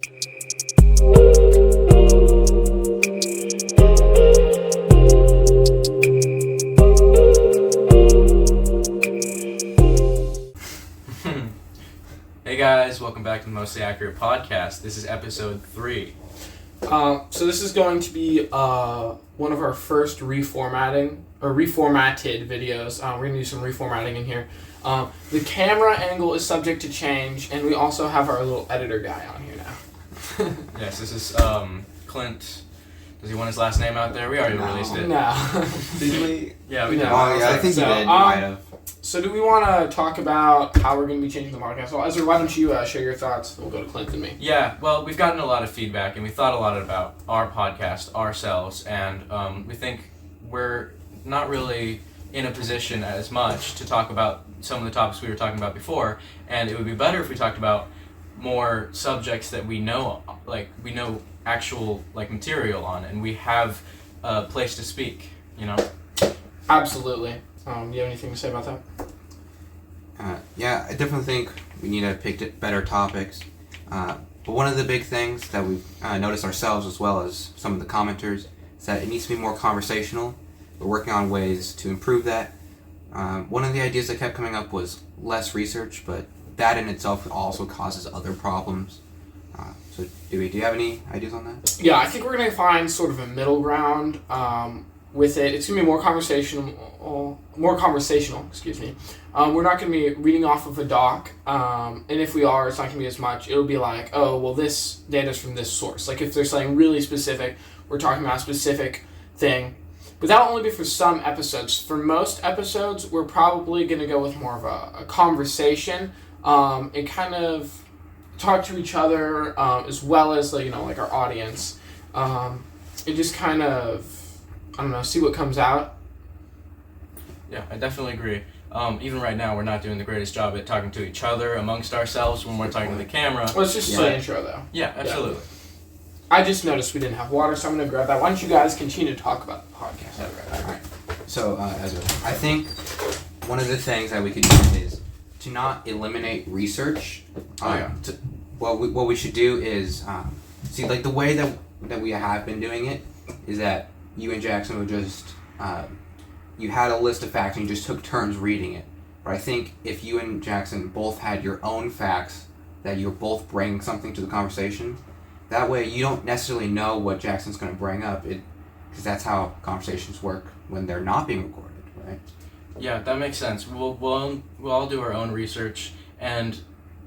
Hey guys, welcome back to the Mostly Accurate Podcast. This is episode 3. So this is going to be one of our first reformatted videos. We're going to do some reformatting in here. The camera angle is subject to change, and we also have our little editor guy on here now. Yes, this is Clint. Does he want his last name out there? We already released it. No. Did we? Yeah, we did. Oh, yeah, I think you did. You might have. So do we want to talk about how we're going to be changing the podcast? Well, Ezra, why don't you share your thoughts? We'll go to Clint and me. Yeah, well, we've gotten a lot of feedback, and we thought a lot about our podcast ourselves, and we think we're not really in a position as much to talk about some of the topics we were talking about before, and it would be better if we talked about more subjects that we know, we know actual, material on, and we have a place to speak, you know? Absolutely. Do you have anything to say about that? Yeah, I definitely think we need to pick better topics. But one of the big things that we've noticed ourselves, as well as some of the commenters, is that it needs to be more conversational. We're working on ways to improve that. One of the ideas that kept coming up was less research, but that in itself also causes other problems. So do you have any ideas on that? Yeah, I think we're going to find sort of a middle ground with it. It's going to be more conversational, excuse me. We're not going to be reading off of a doc, and if we are, it's not going to be as much. It'll be like, oh, well, this data is from this source. Like, if there's something really specific, we're talking about a specific thing. But that'll only be for some episodes. For most episodes, we're probably going to go with more of a conversation and kind of talk to each other as well as, our audience. And just kind of, see what comes out. Yeah, I definitely agree. Even right now, we're not doing the greatest job at talking to each other amongst ourselves when we're talking to the camera. Well, it's just an intro, though. Yeah, absolutely. Yeah. I just noticed we didn't have water, so I'm going to grab that. Why don't you guys continue to talk about the podcast? All right. So, Ezra, I think one of the things that we could do is to not eliminate research. What we should do is, the way that we have been doing it is that you and Jackson would just, you had a list of facts and you just took turns reading it. But I think if you and Jackson both had your own facts, that you're both bringing something to the conversation, that way you don't necessarily know what Jackson's going to bring up, because that's how conversations work when they're not being recorded, right? Yeah, that makes sense. We'll all do our own research and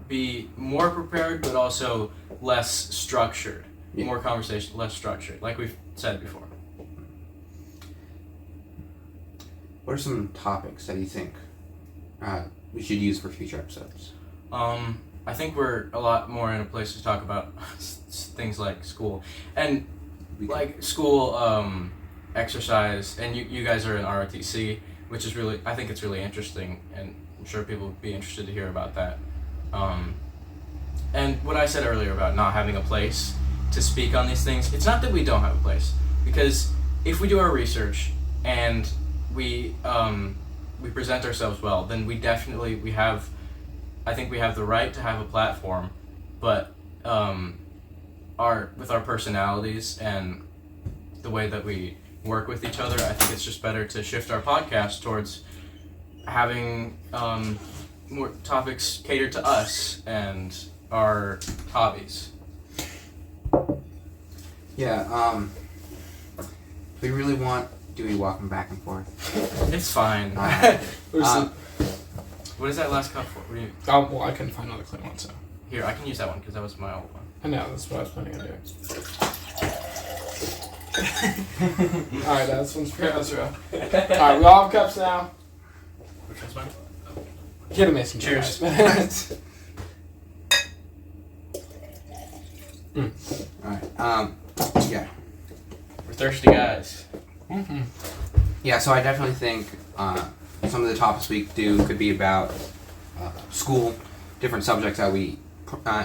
be more prepared, but also less structured. Yeah. More conversation, less structured, like we've said before. What are some topics that you think we should use for future episodes? I think we're a lot more in a place to talk about things like school. And school exercise, and you guys are in ROTC, which is really, I think it's really interesting, and I'm sure people would be interested to hear about that. And what I said earlier about not having a place to speak on these things, it's not that we don't have a place, because if we do our research and we present ourselves well, then I think we have the right to have a platform, but with our personalities and the way that we work with each other, I think it's just better to shift our podcast towards having more topics catered to us and our hobbies. Yeah, we really want Dewey walking back and forth. It's fine. What is that last cup for? Well, I couldn't find another clean one, so. Here, I can use that one because that was my old one. I know, that's what I was planning on doing. Alright, this one's for Ezra. Alright, we all have cups now. Which one's mine? Get a mason. Cheers. Alright, yeah. We're thirsty guys. Mm-hmm. Yeah, so I definitely think some of the topics we do could be about school, different subjects that we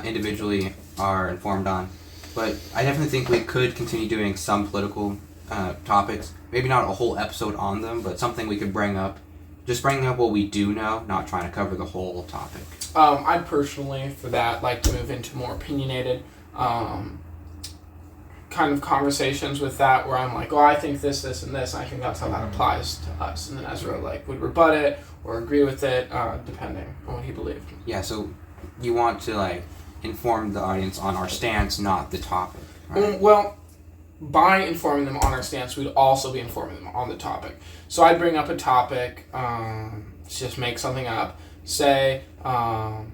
individually are informed on. But I definitely think we could continue doing some political topics. Maybe not a whole episode on them, but something we could bring up. Just bringing up what we do know, not trying to cover the whole topic. I'd personally, for that, like to move into more opinionated. kind of conversations with that where I'm like, oh, I think this, and this, and I think that's how that applies to us. And then Ezra like would rebut it or agree with it, depending on what he believed. Yeah, so you want to like inform the audience on our stance, not the topic, right? Well, by informing them on our stance, we'd also be informing them on the topic. So I'd bring up a topic, just make something up, say, a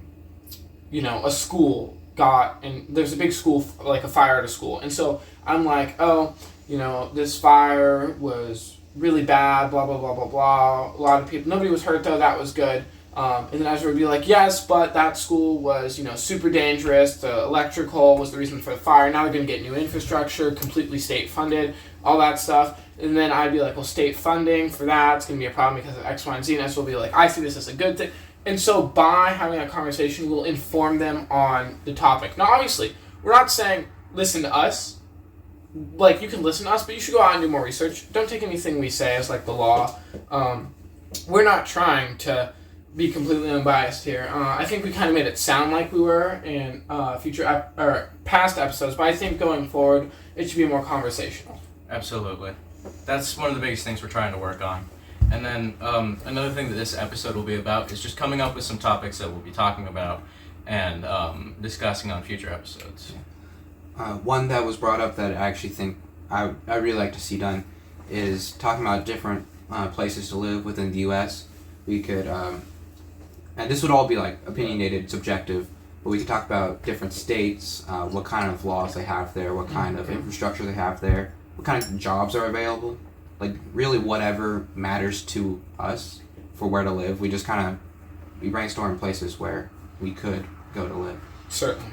school and there's a big school, like a fire at a school. And so I'm like, oh, this fire was really bad, blah, blah, blah, blah, blah. A lot of people, nobody was hurt though, that was good. And then Ezra would be like, yes, but that school was, super dangerous. The electrical was the reason for the fire. Now they're going to get new infrastructure, completely state funded, all that stuff. And then I'd be like, well, state funding for that's going to be a problem because of X, Y, and Z. And Ezra will be like, I see this as a good thing. And so by having a conversation, we'll inform them on the topic. Now, obviously, we're not saying listen to us. Like, you can listen to us, but you should go out and do more research. Don't take anything we say as, like, the law. We're not trying to be completely unbiased here. I think we kind of made it sound like we were in past episodes, but I think going forward, it should be more conversational. Absolutely. That's one of the biggest things we're trying to work on. And then another thing that this episode will be about is just coming up with some topics that we'll be talking about and discussing on future episodes. One that was brought up that I actually think I really like to see done is talking about different places to live within the U.S. We could, and this would all be like opinionated, subjective, but we could talk about different states, what kind of laws they have there, what kind of infrastructure they have there, what kind of jobs are available. Like, really whatever matters to us for where to live. We just we brainstorm places where we could go to live. Certainly.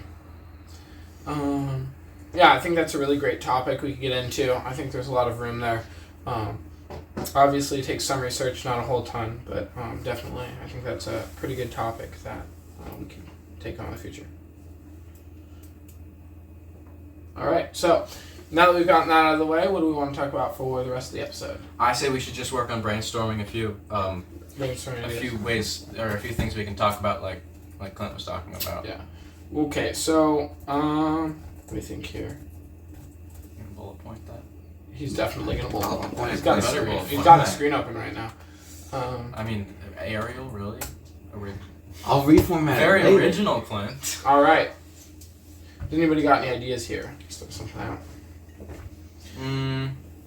Yeah, I think that's a really great topic we could get into. I think there's a lot of room there. Obviously, it takes some research, not a whole ton, but definitely, I think that's a pretty good topic that we can take on in the future. All right, so now that we've gotten that out of the way, what do we want to talk about for the rest of the episode? I say we should just work on brainstorming a few ways or a few things we can talk about, like Clint was talking about. Yeah. Okay, so let me think here. You can bullet point that. He's definitely gonna bullet point. He's got a screen open right now. Arial, really? I'll reformat Very it later. original, Clint. All right. Does anybody got any ideas here? Just throw something out.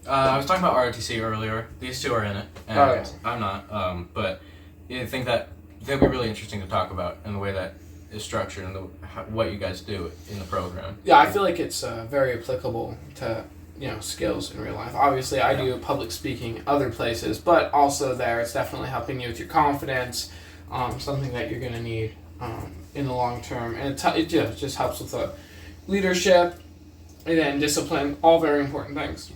I was talking about ROTC earlier. These two are in it, and I'm not. But I think that that'd be really interesting to talk about in the way that is structured and what you guys do in the program. Yeah, I feel like it's very applicable to skills in real life. Obviously, I do public speaking other places, but also there it's definitely helping you with your confidence, something that you're going to need in the long term, and it just helps with the leadership and then discipline, all very important things.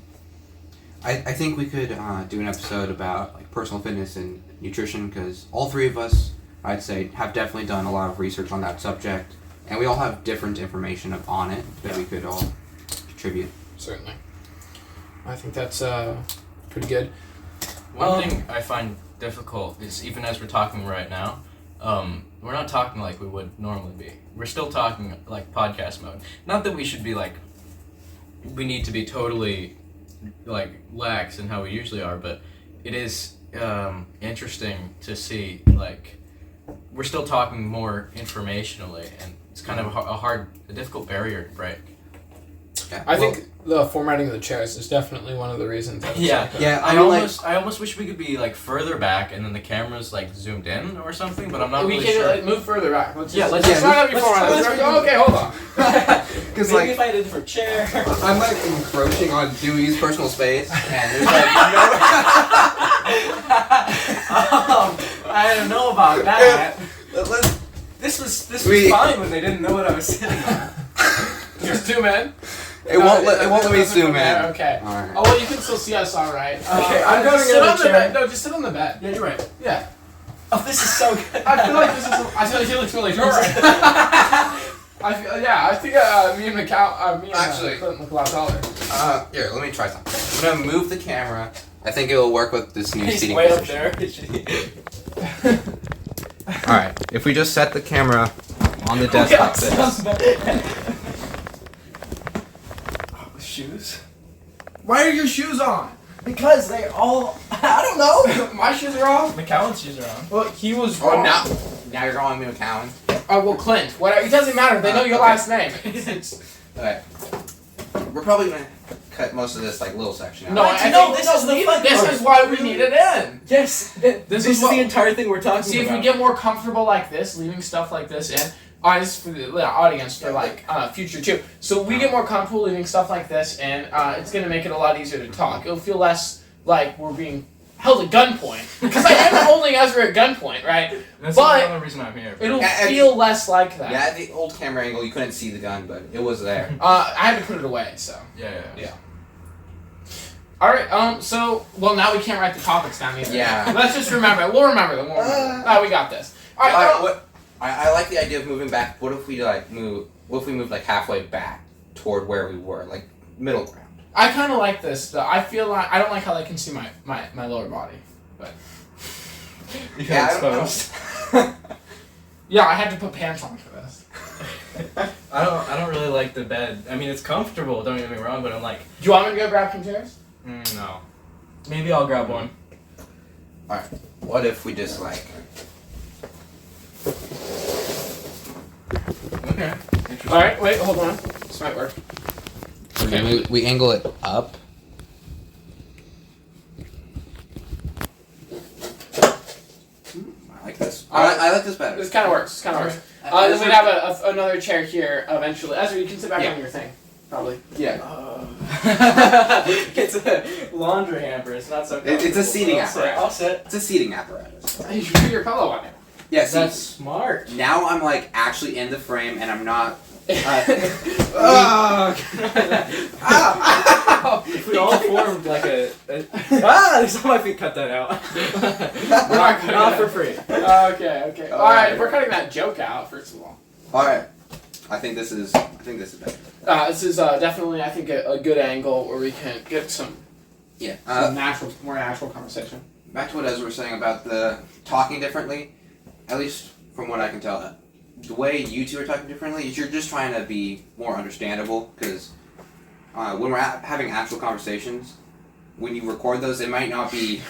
I think we could do an episode about like personal fitness and nutrition because all three of us, I'd say, have definitely done a lot of research on that subject, and we all have different information on it that we could all contribute. Certainly. I think that's pretty good. One thing I find difficult is even as we're talking right now, we're not talking like we would normally be. We're still talking like podcast mode. Not that we should be like, we need to be totally like lax in how we usually are, but it is interesting to see like we're still talking more informationally, and it's kind of a difficult barrier to break. Yeah. I think the formatting of the chairs is definitely one of the reasons. I almost wish we could be like further back, and then the camera's like zoomed in or something. But I'm not really sure. Like, move further back. Let's try that before. Okay, hold on. Because maybe if I had a different chair. I'm like encroaching on Dewey's personal space, and there's like I don't know about that. This was fine when they didn't know what I was sitting on. Just two men. It won't let me zoom in. Okay. All right. Oh well, you can still see us, all right. Okay, I'm going sit in the on chair. bed. No, just sit on the bed. Yeah, you're right. Yeah. Oh, this is so good. I feel like this is. I feel like he looks really short. I think me and Clint look a lot taller. Here, let me try something. I'm gonna move the camera. I think it will work with this new He's seating way position. up there. All right. If we just set the camera on the desktop, shoes? Why are your shoes on? Because they all. I don't know. My shoes are off. McCowan's shoes are on. Well, he was Oh, wrong. now you're calling me McCowan. Oh, well, Clint. Whatever. It doesn't matter. They know your Okay. last name. It's, Alright. We're probably gonna cut most of this like little section out. No, I think this is the fun This part. is why we need it in. Yes. This is is what- the entire thing we're talking See, about. if we get more comfortable like this, leaving stuff like this in, this is for the audience for like future too. So we get more comfortable leaving stuff like this in. It's gonna make it a lot easier to talk. It'll feel less like we're being held at gunpoint because I am holding Ezra at gunpoint, right? That's But- another reason I'm here. It'll Yeah, feel less like that. Yeah, the old camera angle, you couldn't see the gun, but it was there. I had to put it away, so. Yeah. All right. Well, now we can't write the topics down either. Yeah. Let's just remember them. We'll remember them. We got this. All right. Alright, I like the idea of moving back. What if we moved like halfway back toward where we were, like middle ground? I kind of like this. Though. I feel like I don't like how they can see my lower body. You Yeah, got I don't exposed. Yeah, I had to put pants on for this. I don't really like the bed. I mean, it's comfortable. Don't get me wrong, but I'm like, Do you want me to go grab some chairs? no. Maybe I'll grab one. What if we just like Okay. Interesting. All right. Wait. Hold on. This might work. we angle it up? I like this. I like this better. This kind of works. Then we'd have another chair here eventually. Ezra, you can sit back Yeah. on your thing. Probably. Yeah. It's a laundry hamper. It's not so. It's a seating apparatus. I'll sit. It's a seating apparatus. You should put your pillow on it. Yeah, see, That's smart. now I'm like actually in the frame and I'm not. If we all formed like a there's on my feet. Cut that out. not for free. Okay. All right. We're cutting that joke out first of all. All right. I think this is better. This is definitely, I think, a good angle where we can get some Yeah. more natural conversation. Back to what Ezra was saying about the talking differently. At least from what I can tell, the way you two are talking differently is you're just trying to be more understandable. Because when we're having actual conversations, when you record those, it might not be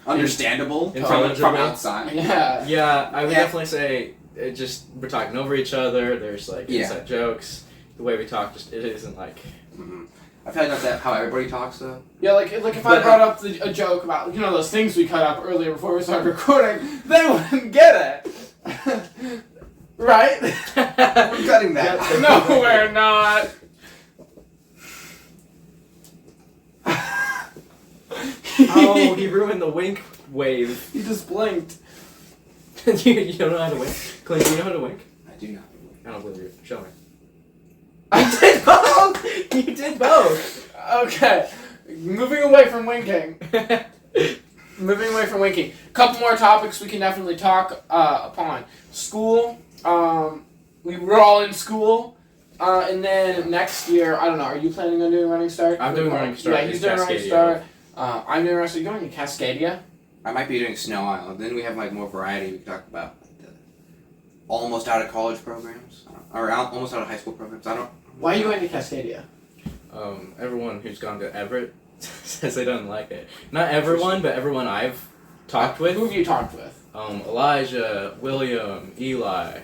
understandable from Intelligible. outside. Yeah. Yeah, I would Yeah. definitely say we're talking over each other. There's like Yeah. inside jokes. The way we talk it isn't like. Mm-hmm. I feel like that's how everybody talks though. Yeah, like if I brought up a joke about those things we cut up earlier before we started recording, they wouldn't get it, right? We're cutting that. No, we're not. Oh, he ruined the wink wave. He just blinked. You don't know how to wink. Clint, do you know how to wink? I do not. I don't believe you. Show me. I did both. You did both. Okay, moving away from winking. Couple more topics we can definitely talk upon. School. We were all in school. And then next year, I don't know. Are you planning on doing Running Start? I'm doing Running Start. Yeah, he's It's doing Running Cascadia. Start. I'm doing Running Start. You going to Cascadia? I might be doing Snow Island. Then we have like more variety. We can talk about like, the almost out of college programs or almost out of high school programs. I don't. Why are you going to Cascadia? Everyone who's gone to Everett says they don't like it. Not everyone, but everyone I've talked Who with. have you talked with? Elijah, William, Eli.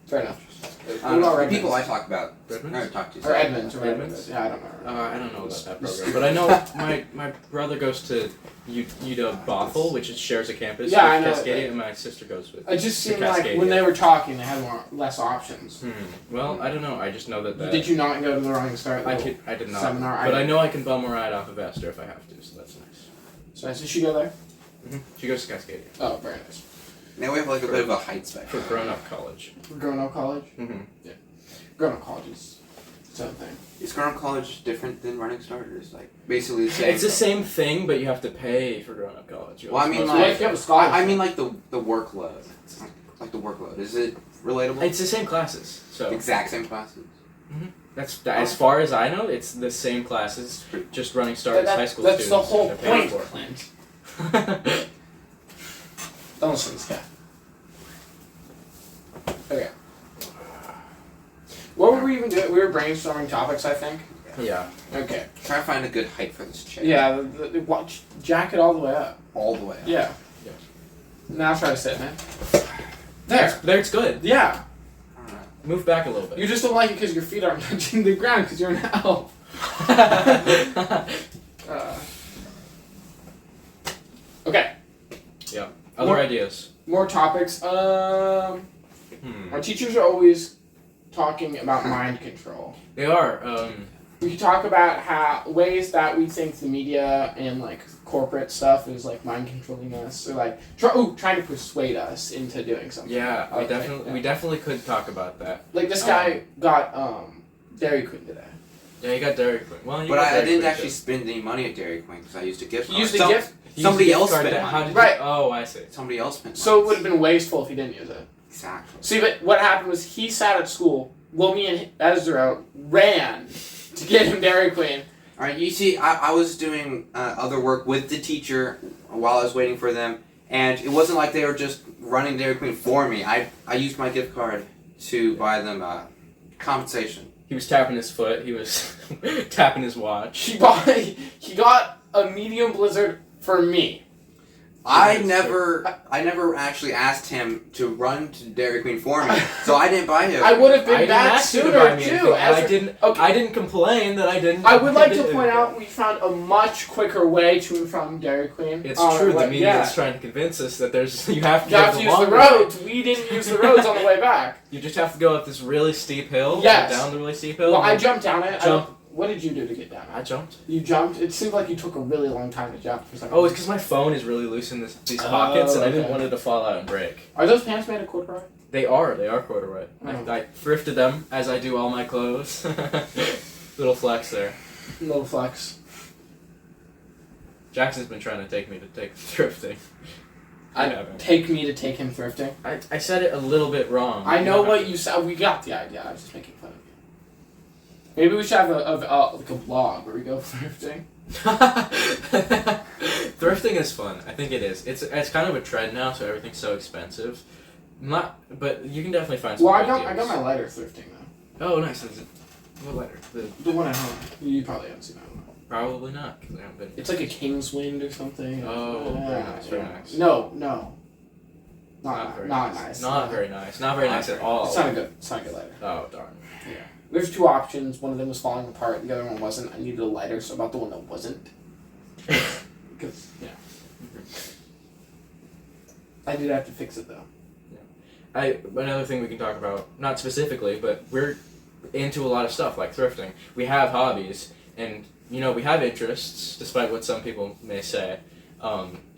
Fair enough. The Redmonds? people I talk about. Redmonds? I talk to. Or Edmonds. Or Edmonds? Yeah, I don't know. I don't know about that program, but I know my brother goes to UW Bothell, which shares a campus Yeah, I with know Cascadia, that. and my sister goes with. It just to seemed like Cascadia. when they were talking, they had less options. Well, I don't know. I just know that. Did you not go to the Running Start? I did not. Seminar? But I know I can bum a ride off of Esther if I have to, so that's nice. So I said, she go there? She goes to Cascadia Oh, very nice. Now we have like a bit of a height for spectrum. grown-up college. For grown-up college? Grown-up college is its own thing. Is grown college different than Running Start, or is like basically the same? It's the same thing, but you have to pay for grown-up college. Well, I mean, So like- if you have a scholarship. I mean, like the workload. Like the workload. Is it relatable? It's the same classes, so Exact same classes. that's as far as I know. It's the same classes, just Running Start as high school that's students. the whole and they're paying point, for it. Clint. Don't listen to this guy. Okay. What were we even doing? We were brainstorming topics, I think. Yeah. Okay. Try to find a good height for this chair. Yeah, watch, jack it all the way up. All the way up. Yeah. Yeah. Now try to sit, man. There. There, it's good. Yeah. Alright. Move back a little bit. You just don't like it because your feet aren't touching the ground because you're an elf. Okay. Yeah. Other More- ideas? More topics. Our teachers are always talking about mind control. They are. We could talk about how ways that we think the media and like corporate stuff is like mind controlling us, or like trying to persuade us into doing something. Yeah, I think, we definitely could talk about that. Like this guy got Dairy Queen today. Yeah, you got Dairy Queen. Well, you But got I Dairy didn't Queen, actually too. spend any money at Dairy Queen because I used a gift He card. used a So- gift. You used Somebody the gift else card spent that- money. How did Right. Oh, You, I see. Somebody else spent So it money. would have been wasteful if he didn't use it. Exactly. See, but what happened was he sat at school. Well, me and Ezra ran to get him Dairy Queen. Alright, you see, I was doing other work with the teacher while I was waiting for them, and it wasn't like they were just running Dairy Queen for me. I used my gift card to buy them compensation. He was tapping his foot. He was tapping his watch. He got a medium blizzard for me. I never actually asked him to run to Dairy Queen for me, so I didn't buy it. I would have I been didn't back ask you to sooner buy me too. anything. Ezra- I didn't. Okay. I didn't complain that I didn't. I would like to didn't. point out we found a much quicker way to and from Dairy Queen. It's true. The like, media yeah. is trying to convince us that there's you have to, You go have to use the longer roads. We didn't use the roads on the way back. You just have to go up this really steep hill. Yes. Down the really steep hill. Well, I jumped down it. Jump. What did you do to get down it? I jumped. You jumped. It seemed like you took a really long time to jump for some Oh, it's reason. because my phone is really loose in these Oh, pockets, and I didn't okay. want it to fall out and break. Are those pants made of corduroy? They are corduroy. Oh. I thrifted them as I do all my clothes. Little flex there. Little flex. Jackson's been trying to take me to take thrifting. I haven't. take me to take him thrifting. I said it a little bit wrong. I know what you said. We got the idea. I was just making fun of you. Maybe we should have like a blog where we go thrifting. Thrifting is fun. I think it is. It's kind of a trend now, so everything's so expensive. But you can definitely find some Well, I good got deals. my lighter thrifting though. Oh, nice. What letter? The one at home. You probably haven't seen that one. Probably not, because I haven't been. It's like a King's Wind or something. Oh, very nice, very nice. No. Not very Not nice. nice. Not very nice. Not very nice at all. It's not a good. It's not a good lighter. Oh, darn. There's two options. One of them was falling apart. The other one wasn't. I needed a lighter, so I bought the one that wasn't. Because I did have to fix it though. Another thing we can talk about, not specifically, but we're into a lot of stuff like thrifting. We have hobbies, and we have interests, despite what some people may say,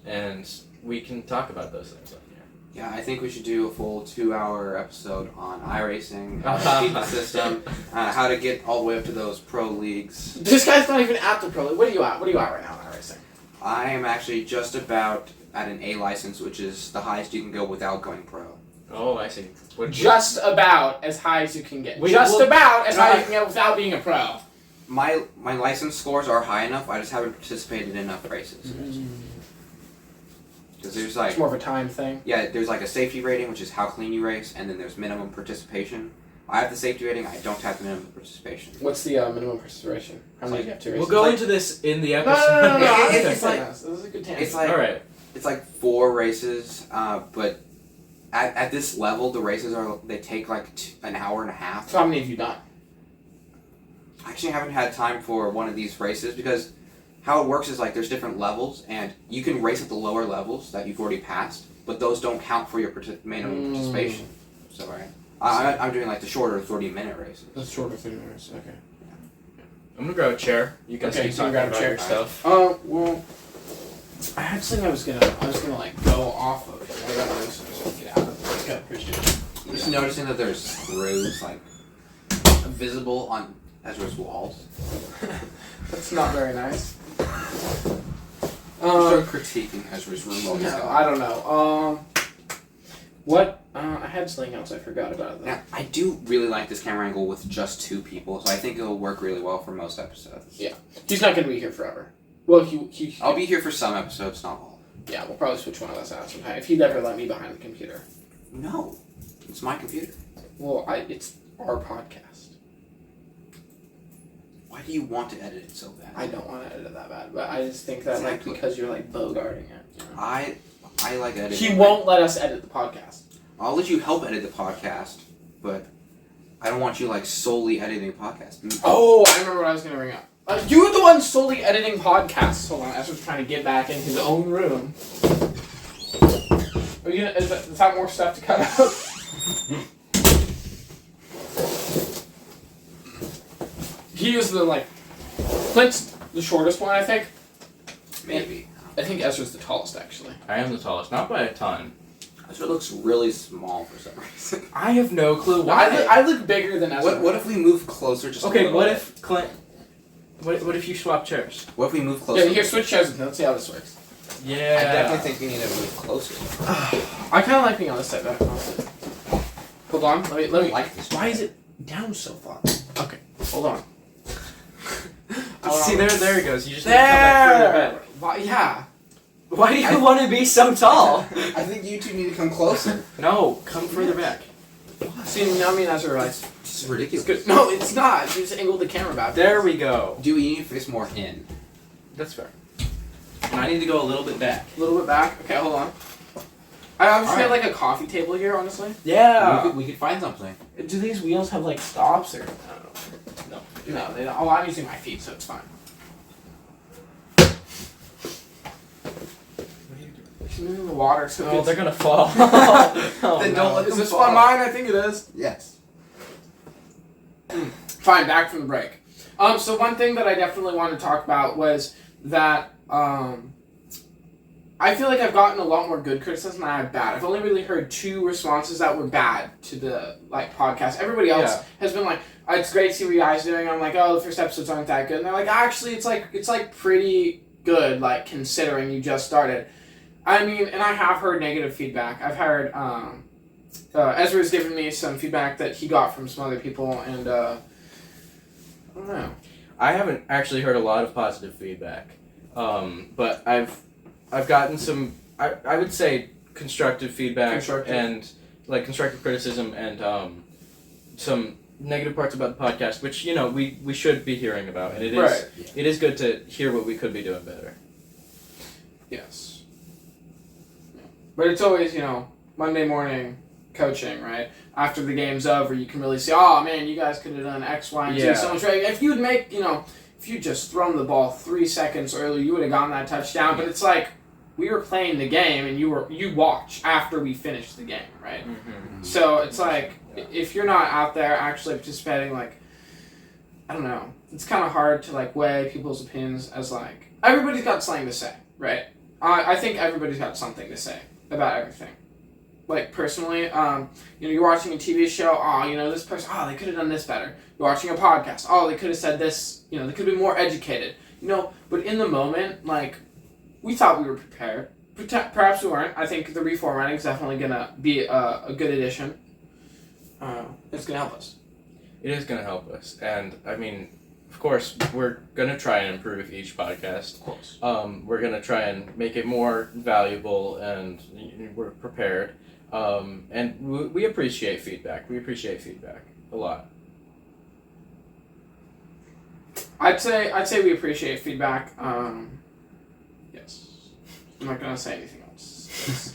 and we can talk about those things on here. Yeah, I think we should do a full 2-hour episode on iRacing, how to beat the system, how to get all the way up to those pro leagues. This guy's not even at the pro league. What are you at? What are you at right now in iRacing? I am actually just about at an A license, which is the highest you can go without going pro. Oh, I see. Just about as high as you can get. Wait, Just well- about as high as you can get without being a pro. My license scores are high enough, I just haven't participated in enough races. Because there's like, It's more of a time thing. yeah, there's like a safety rating, which is how clean you race, and then there's minimum participation. I have the safety rating, I don't have the minimum participation. What's the minimum participation? How many do you have to race? We'll go like- into this in the No, episode. no. It's This like- is a good tangent. It's like, Alright. it's like 4 races, but at this level, the races they take like an hour and a half. So how many have you done? I actually haven't had time for one of these races because how it works is like there's different levels, and you can race at the lower levels that you've already passed, but those don't count for your minimum participation. So I'm doing like the shorter 30-minute races. That's shorter 30 minutes. Okay. I'm gonna grab a chair. You guys Okay, keep so you talking grab a about chair. your stuff. Oh well, I had something I was gonna like go off of. I got this so I can get out of it. Okay, appreciate it. I'm just noticing that there's screws like visible on Ezra's walls. That's not very nice. Start critiquing Ezra's room while he's No, gone. I don't know. What? I had something else. I forgot about it though. Now, I do really like this camera angle with just 2 people, so I think it'll work really well for most episodes. Yeah. He's not gonna be here forever. Well, he I'll be here for some episodes, not all. Yeah, we'll probably switch one of us out sometime if he'd ever let me behind the computer. No, it's my computer. Well, it's our podcast. Why do you want to edit it so bad? I don't want to edit it that bad, but I just think that Exactly. like because you're like bogarting it. You know? I like editing. He won't let us edit the podcast. I'll let you help edit the podcast, but I don't want you like solely editing the podcast. Oh, I remember what I was going to bring up. You're the one solely editing podcasts. Hold on, Ezra's trying to get back in his own room. Are you gonna, is that more stuff to cut out? He is the Clint's the shortest one, I think. Maybe. I think Ezra's the tallest, actually. I am the tallest, not by a ton. This looks really small for some reason. I have no clue why. I look bigger than Ezra. What if we move closer? Just a Okay, little what bit? if Clint? What if you swap chairs? What if we move closer? Yeah, here, switch chairs with me. Let's see how this works. Yeah. I definitely think we need to move closer. I kind of like being on this side. Honestly. Hold on. Let me. I like this. Why is it down so far? Okay, hold on. See, there it goes. You just need to come back further There. back. Why, yeah. Why do you want to be so tall? I think you two need to come closer. No, come further back. See, now me and Ezra are right. This is It's ridiculous. good. No, it's not. You just angled the camera back. There we go. Do we need to face more in? That's fair. And I need to go a little bit back. A little bit back. Okay, hold on. I was just Alright. got like a coffee table here, honestly. Yeah. We could find something. Do these wheels have like stops or? I don't know. No, they don't. Oh, I'm using my feet, so it's fine. She's moving the water, so Oh, it's... they're gonna fall. Oh, Then no. don't let Is them this fall. one mine? I think it is. Yes. Fine, back from the break. So one thing that I definitely wanted to talk about was that I feel like I've gotten a lot more good criticism than I have bad. I've only really heard 2 responses that were bad to the podcast. Everybody else has been like, oh, "It's great to see what you guys are doing." I'm like, "Oh, the first episodes aren't that good," and they're like, "Actually, it's like pretty good, like considering you just started." I mean, and I have heard negative feedback. I've heard Ezra's given me some feedback that he got from some other people, and I don't know. I haven't actually heard a lot of positive feedback, but I've gotten some. I would say constructive feedback and like constructive criticism and some negative parts about the podcast, which we should be hearing about, and it is good to hear what we could be doing better. Yes. Yeah. But it's always, Monday morning coaching, right? After the game's over, you can really see, oh man, you guys could have done X, Y, and Z Yeah. so much right. If you'd make, if you just thrown the ball 3 seconds earlier, you would have gotten that touchdown. But it's like, we were playing the game and you watch after we finished the game, right? Mm-hmm. So it's like, if you're not out there actually participating, like, I don't know, it's kind of hard to like weigh people's opinions as like, everybody's got something to say, right? I think everybody's got something to say about everything. Like, personally, you're watching a TV show, this person, they could have done this better. You're watching a podcast, they could have said this, they could have been more educated. But in the moment, like, we thought we were prepared. Perhaps we weren't. I think the reformatting is definitely going to be a good addition. It's going to help us. It is going to help us, and I mean, of course, we're going to try and improve each podcast. Of course. We're going to try and make it more valuable, and we're prepared. And we appreciate feedback. We appreciate feedback a lot. I'd say we appreciate feedback. Yes. I'm not going to say anything else.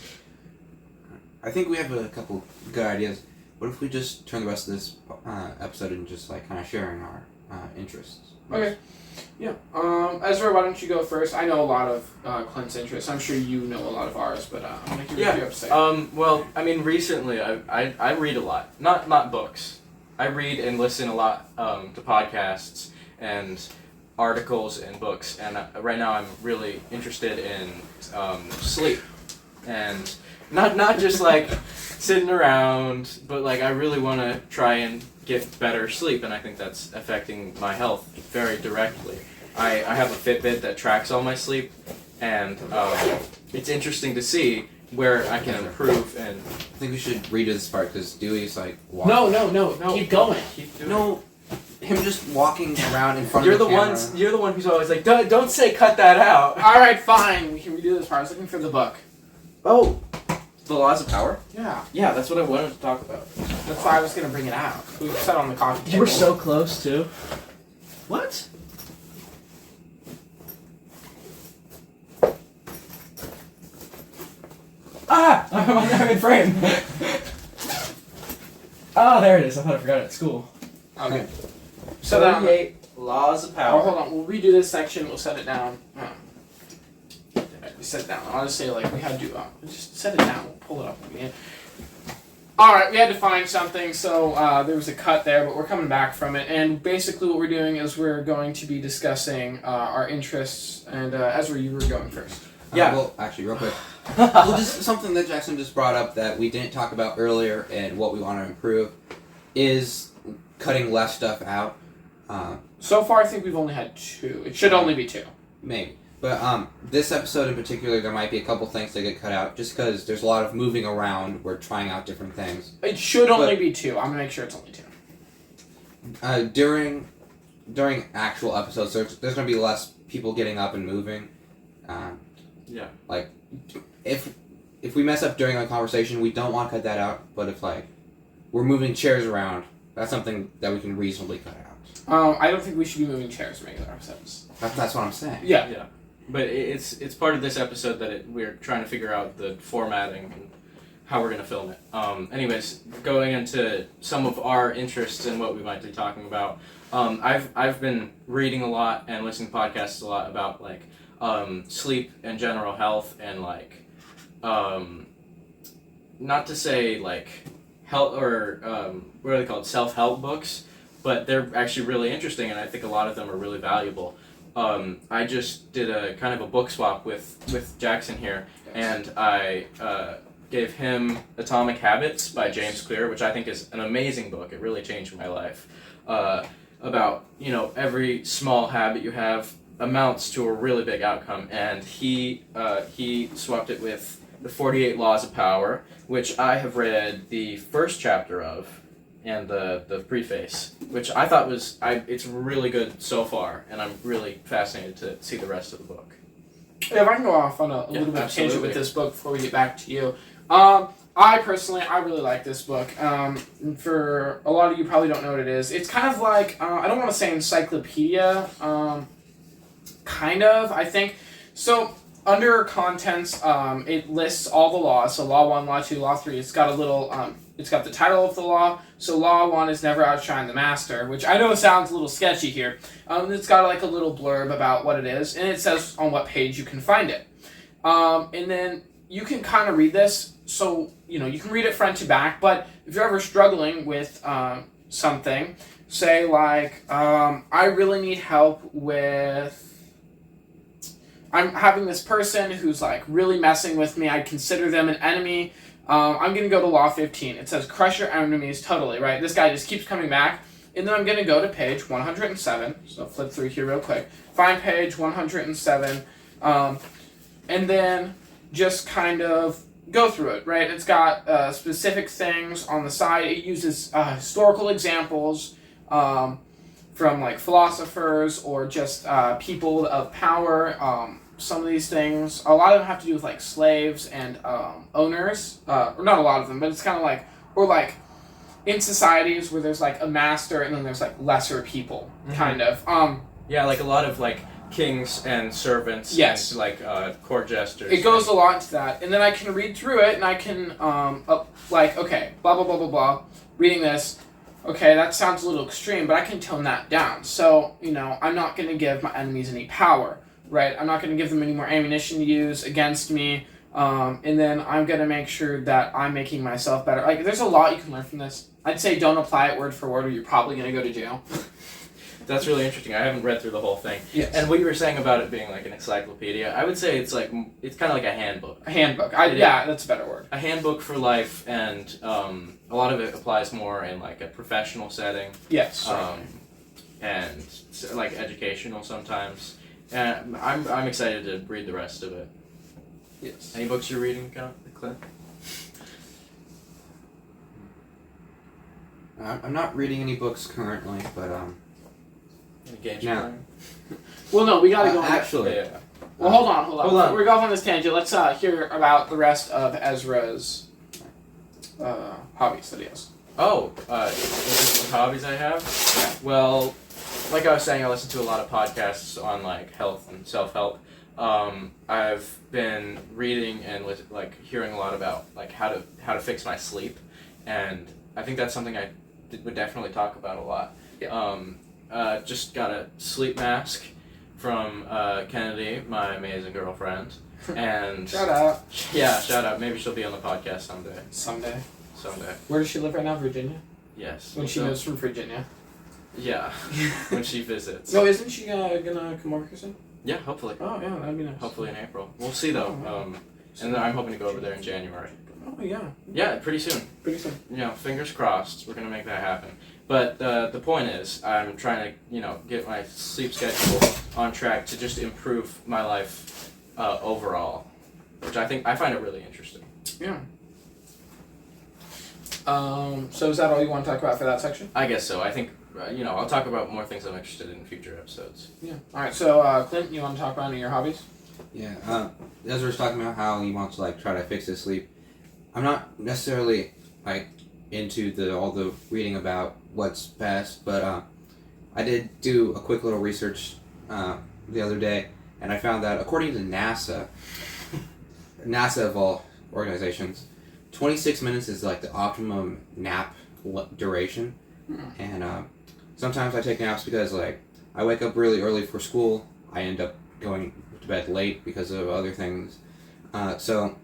I think we have a couple good ideas. What if we just turn the rest of this episode into just like kind of sharing our interests? Okay. Yeah. Ezra, why don't you go first? I know a lot of Clint's interests. I'm sure you know a lot of ours, but I'm going to hear what you have to say. Well, I mean, recently I read a lot. Not books. I read and listen a lot to podcasts and articles and books. And right now I'm really interested in sleep. And not just like sitting around, but like I really want to try and get better sleep, and I think that's affecting my health very directly. I have a Fitbit that tracks all my sleep, and it's interesting to see where I can improve. And I think we should redo this part because Dewey's like walking. No. Keep going. keep doing No, him just walking around in front You're of the the camera. You're the one who's always like, don't say cut that out. All right, fine. We can redo this part. I was looking for the book. Oh, the laws of power. Yeah. Yeah, that's what I wanted to talk about. That's why I was going to bring it out. We set on the coffee table. You were so close too. What? I'm on the frame. Oh, there it is. I thought I forgot it at school. Okay. So then, 38 laws of oh, power. hold on. We'll redo this section. We'll set it down. Set it down. I'll just say like we had to just set it down. We'll pull it up again. All right, we had to find something, so there was a cut there, but we're coming back from it. And basically, what we're doing is we're going to be discussing our interests. And Ezra, you were going first. Yeah. Well, actually, real quick. Well, just something that Jackson just brought up that we didn't talk about earlier, and what we want to improve is cutting less stuff out. So far, I think we've only had 2. It should only be 2. Maybe. But this episode in particular, there might be a couple things that get cut out, just because there's a lot of moving around. We're trying out different things. It should only be 2. I'm gonna make sure it's only 2. During actual episodes, there's going to be less people getting up and moving. Yeah. Like, if we mess up during a conversation, we don't want to cut that out. But if like we're moving chairs around, that's something that we can reasonably cut out. I don't think we should be moving chairs in regular episodes. That's what I'm saying. Yeah. Yeah. But it's part of this episode that we're trying to figure out the formatting and how we're going to film it. Anyways, going into some of our interests and what we might be talking about. I've been reading a lot and listening to podcasts a lot about like sleep and general health and like not to say like health or what are they called, self-help books, but they're actually really interesting and I think a lot of them are really valuable. I just did a kind of a book swap with Jackson here, and I gave him Atomic Habits by James Clear, which I think is an amazing book. It really changed my life. About, you know, every small habit you have amounts to a really big outcome, and he swapped it with the 48 Laws of Power, which I have read the first chapter of, and the preface, which I thought it's really good so far, and I'm really fascinated to see the rest of the book. Yeah, if I can go off on a little bit of a tangent absolutely. with this book before we get back to you. I really like this book. For a lot of you probably don't know what it is. It's kind of like, I don't want to say encyclopedia, kind of, I think. So, under contents, it lists all the laws. So, Law 1, Law 2, Law 3. It's got a little, it's got the title of the law. So, Law 1 is never outshine the master, which I know sounds a little sketchy here. It's got like a little blurb about what it is, and it says on what page you can find it. And then you can kind of read this, so, you know, you can read it front to back, but if you're ever struggling with something, say like, I really need help with, I'm having this person who's like really messing with me, I consider them an enemy, I'm going to go to Law 15. It says crush your enemies totally, right? This guy just keeps coming back, and then I'm going to go to page 107, so flip through here real quick, find page 107, and then just kind of go through it, right? It's got specific things on the side. It uses historical examples from like philosophers or just people of power. Some of these things, a lot of them have to do with like slaves and owners, or not a lot of them, but it's kind of like, or like in societies where there's like a master and then there's like lesser people, kind of. Yeah, like a lot of like kings and servants. Yes. And, like court jesters. It goes a lot into that, and then I can read through it, and I can like, okay, blah blah blah blah blah. Reading this, okay, that sounds a little extreme, but I can tone that down. So, you know, I'm not going to give my enemies any power, right? I'm not going to give them any more ammunition to use against me, and then I'm going to make sure that I'm making myself better. Like, there's a lot you can learn from this. I'd say don't apply it word for word, or you're probably going to go to jail. That's really interesting. I haven't read through the whole thing. Yes. And what you were saying about it being like an encyclopedia, I would say it's kind of like a handbook. A handbook. Yeah, that's a better word. A handbook for life, and a lot of it applies more in like a professional setting. Yes. And like educational sometimes. And I'm excited to read the rest of it. Yes. Any books you're reading, Clint? I'm not reading any books currently, but Any games No. you're playing? Well, no, we got to go. actually, Yeah. Well, hold on. Hold on. We're going on this tangent. Let's hear about the rest of Ezra's hobbies that he has. Oh, what hobbies I have? Well, like I was saying, I listen to a lot of podcasts on like health and self-help. I've been reading and like hearing a lot about like how to fix my sleep, and I think that's something I would definitely talk about a lot. Yeah. Just got a sleep mask from Kennedy, my amazing girlfriend, and Shout out. yeah, shout out. Maybe she'll be on the podcast someday. Someday. Someday. Where does she live right now? Virginia? Yes. When she moves from Virginia. Yeah. When she visits. No, isn't she gonna come over here soon? Yeah, hopefully. Oh, yeah, that'd be nice. Hopefully in April. We'll see though. And then I'm hoping to go over there in January. Oh, yeah. Yeah, pretty soon. Pretty soon. You know, fingers crossed. We're gonna make that happen. But the point is, I'm trying to get my sleep schedule on track to just improve my life overall, which I find it really interesting. Yeah. So is that all you want to talk about for that section? I guess so. I think I'll talk about more things I'm interested in future episodes. Yeah. All right. So Clint, you want to talk about any of your hobbies? Yeah, Ezra was talking about how he wants to like try to fix his sleep. I'm not necessarily like into all the reading about what's best, but I did do a quick little research the other day, and I found that according to NASA of all organizations, 26 minutes is like the optimum nap duration, and sometimes I take naps because like I wake up really early for school. I end up going to bed late because of other things, so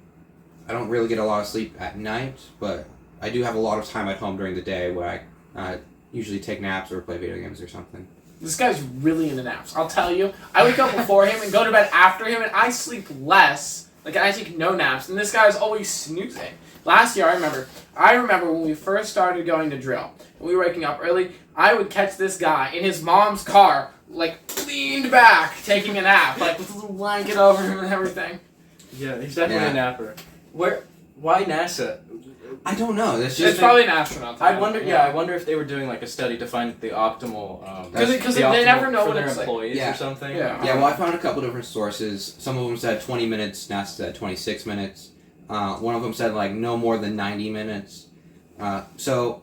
I don't really get a lot of sleep at night, but I do have a lot of time at home during the day where I usually take naps or play video games or something. This guy's really into naps. I'll tell you. I wake up before him and go to bed after him, and I sleep less. Like, I take no naps, and this guy's always snoozing. Last year, I remember when we first started going to drill, and we were waking up early, I would catch this guy in his mom's car, like, leaned back, taking a nap, like, with a little blanket over him and everything. Yeah, he's definitely a napper. Why NASA? I don't know. It's probably an astronaut. I wonder. Yeah, I wonder if they were doing like a study to find the optimal. Because they never know for what their it's employees like. or something. Yeah. Yeah, well, I found a couple different sources. Some of them said 20 minutes, NASA said 26 minutes. One of them said like no more than 90 minutes. So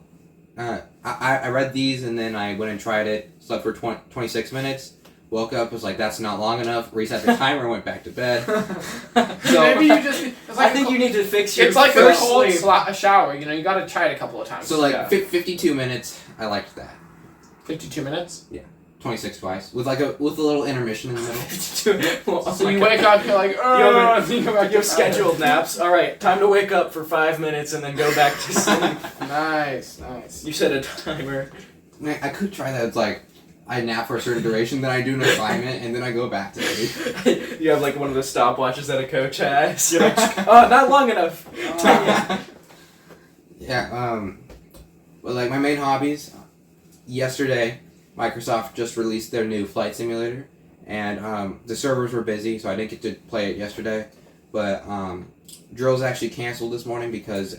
I read these and then I went and tried it, slept for 26 minutes, woke up, was like, that's not long enough, reset the timer, went back to bed. So maybe you just... I think you need to fix your It's like a first cold sleep. shower, you gotta try it a couple of times. So like 52 minutes, I liked that. 52 minutes? 26 twice, with a little intermission in the middle. So you wake up, you're like, oh, and then you go back to You have bed. scheduled naps. All right, time to wake up for 5 minutes and then go back to sleep. Nice. You set a timer. Man, I could try that. It's like I nap for a certain duration, then I do an assignment, and then I go back to sleep. You have like one of the stopwatches that a coach has. You're like, oh, not long enough. Yeah. Well, like my main hobbies. Yesterday, Microsoft just released their new flight simulator, and the servers were busy, so I didn't get to play it yesterday. But drills actually canceled this morning because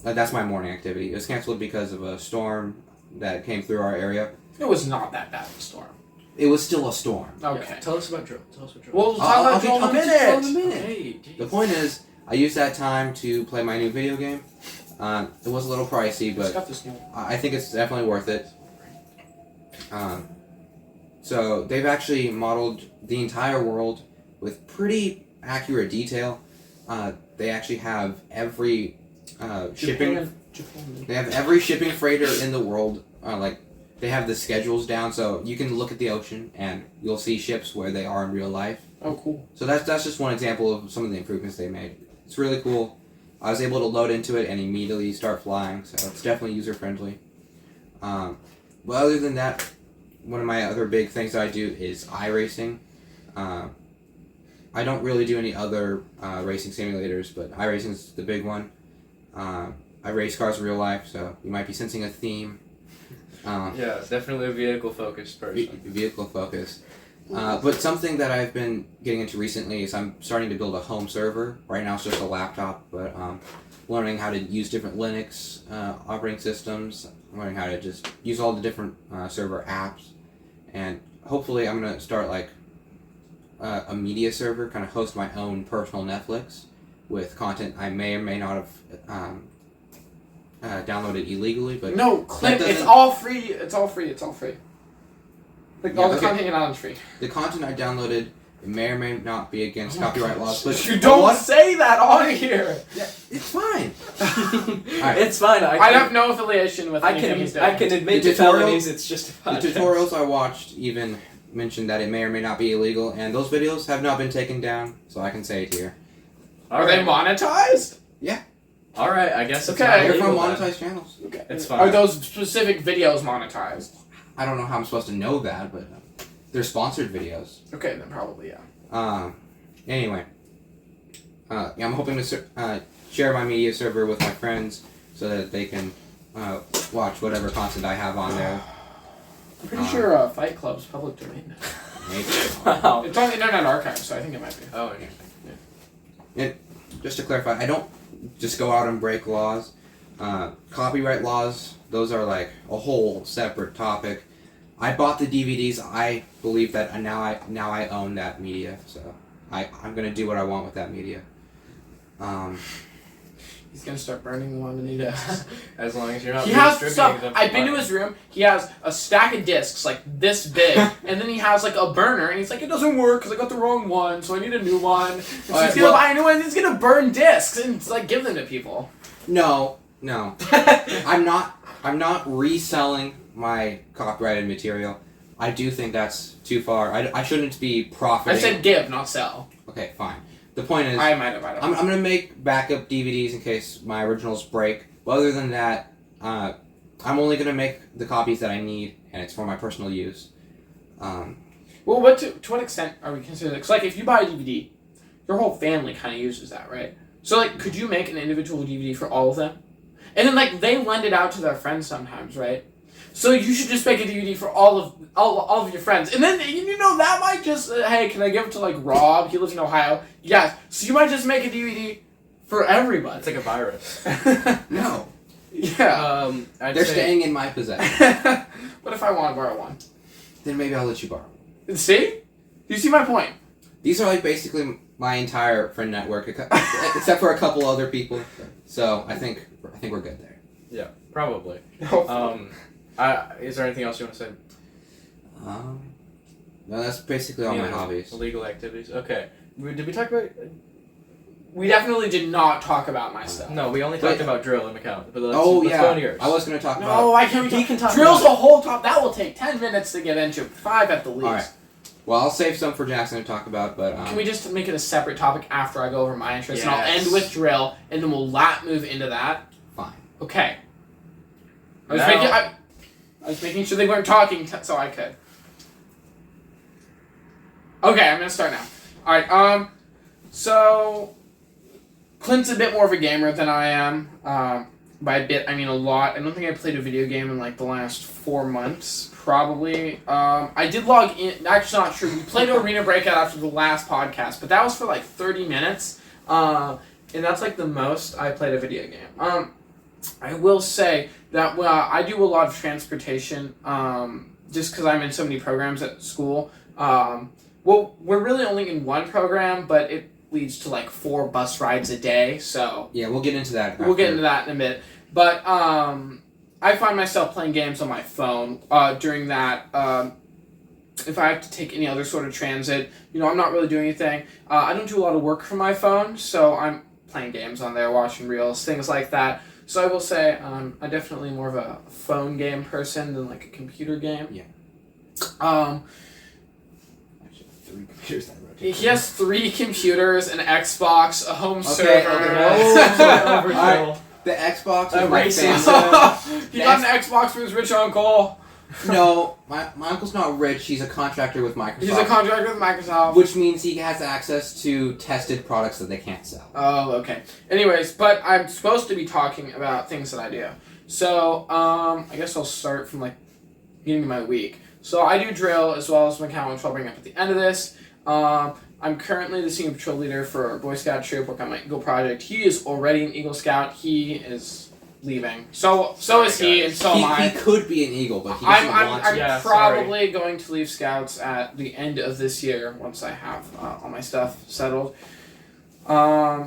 that's my morning activity. It was canceled because of a storm that came through our area. It was not that bad of a storm. It was still a storm. Okay. Yeah, tell us about drill. We'll talk about drill in a minute. Hey, The point is, I used that time to play my new video game. It was a little pricey, It's but got this new... I think it's definitely worth it. So they've actually modeled the entire world with pretty accurate detail. They actually have every shipping. They have every shipping freighter in the world. They have the schedules down, so you can look at the ocean and you'll see ships where they are in real life. Oh, cool. So that's just one example of some of the improvements they made. It's really cool. I was able to load into it and immediately start flying, so it's definitely user friendly. But other than that, one of my other big things that I do is iRacing. I don't really do any other racing simulators, but iRacing is the big one. I race cars in real life, so you might be sensing a theme. Yeah, definitely a vehicle-focused person. Vehicle focused. But something that I've been getting into recently is I'm starting to build a home server. Right now it's just a laptop, but learning how to use different Linux operating systems, learning how to just use all the different server apps, and hopefully I'm going to start like a media server, kind of host my own personal Netflix with content I may or may not have downloaded illegally, but No, Clint, it's all free. It's all free. Like, Yeah, all the okay. content you're not is free. the content I downloaded It may or may not be against copyright laws, but You don't what? say that on here. Yeah, it's fine. It's fine. I have no affiliation with I anything he's can doing. I can admit The to felonies. It's just a The podcast. tutorials I watched even mentioned that it may or may not be illegal, and those videos have not been taken down, so I can say it here. Are they monetized? All right, I guess it's Okay. not They're from illegal then. monetized channels. Okay. It's fine. Are those specific videos monetized? I don't know how I'm supposed to know that, but they're sponsored videos. Okay, then probably yeah. Anyway, I'm hoping to share my media server with my friends so that they can watch whatever content I have on there. I'm pretty sure Fight Club's public domain. Maybe. Wow. It's on the Internet Archive, so I think it might be. Oh, interesting. Just to clarify, I don't just go out and break laws. Copyright laws, those are like a whole separate topic. I bought the DVDs. I believe that now I own that media, so I'm gonna do what I want with that media. He's gonna start burning them on the discs. As long as you're not He has distributing stuff. them. I've been to his room. He has a stack of discs like this big, and then he has like a burner, and he's like, "It doesn't work because I got the wrong one, so I need a new one." And so Alright, he's gonna well- buy a new one. And he's gonna burn discs and like give them to people. No. I'm not reselling my copyrighted material. I do think that's too far. I shouldn't be profiting. I said give, not sell. Okay, fine. The point is, I might have. I'm gonna make backup DVDs in case my originals break. But other than that, I'm only gonna make the copies that I need, and it's for my personal use. Well, what to what extent are we considering? Because like, if you buy a DVD, your whole family kind of uses that, right? So like, could you make an individual DVD for all of them? And then like they lend it out to their friends sometimes, right? So you should just make a DVD for all of your friends, and then you know that might just hey, can I give it to like Rob? He lives in Ohio. Yes, so you might just make a DVD for everybody. It's like a virus. No, Yeah. I'd they're say staying in my possession. What if I want to borrow one? Then maybe I'll let you borrow. See? You see my point? These are like basically my entire friend network, except for a couple other people. So I think we're good there. Yeah, probably. No. Is there anything else you want to say? No, that's basically all my hobbies. Illegal activities. Okay. Did we talk about? We definitely did not talk about my stuff. No, we only Wait. talked about drill and McCown. But let's Oh go yeah, on yours. I was gonna talk about. No, I can't. He can talk Drill's about a whole top. That will take 10 minutes to get into. 5 at the least. All right. Well, I'll save some for Jackson to talk about, but Can we just make it a separate topic after I go over my interests, and I'll Yes. end with drill, and then we'll move into that. fine. Okay. I was Now- making. I was making sure they weren't talking, so I could. Okay, I'm gonna start now. All right. So Clint's a bit more of a gamer than I am. By a bit, I mean a lot. I don't think I played a video game in like the last 4 months, probably. I did log in. Actually, not true. We played Arena Breakout after the last podcast, but that was for like 30 minutes. And that's like the most I played a video game. I will say that I do a lot of transportation, just because I'm in so many programs at school. Well, we're really only in one program, but it leads to like 4 bus rides a day, so Yeah, we'll get into that. we'll get into that in a bit. But I find myself playing games on my phone during that. If I have to take any other sort of transit, I'm not really doing anything. I don't do a lot of work from my phone, so I'm playing games on there, watching reels, things like that. So I will say I'm definitely more of a phone game person than like a computer game. Yeah. Actually, 3 computers that rotate. He has 3 computers, an Xbox, a home Okay, server. Over drill. Alright. The Xbox A is my racing family. He got an Xbox from his rich uncle. No, my uncle's not rich. He's a contractor with Microsoft. He's a contractor with Microsoft. Which means he has access to tested products that they can't sell. Oh, okay. Anyways, but I'm supposed to be talking about things that I do. So, I guess I'll start from, beginning of my week. So, I do drill as well as McCown, which I'll bring up at the end of this. I'm currently the senior patrol leader for a Boy Scout troop, working on my Eagle project. He is already an Eagle Scout. He is leaving. So is he, and so am I. He could be an Eagle, but he doesn't want to. I'm Yeah, probably going to leave Scouts at the end of this year once I have all my stuff settled.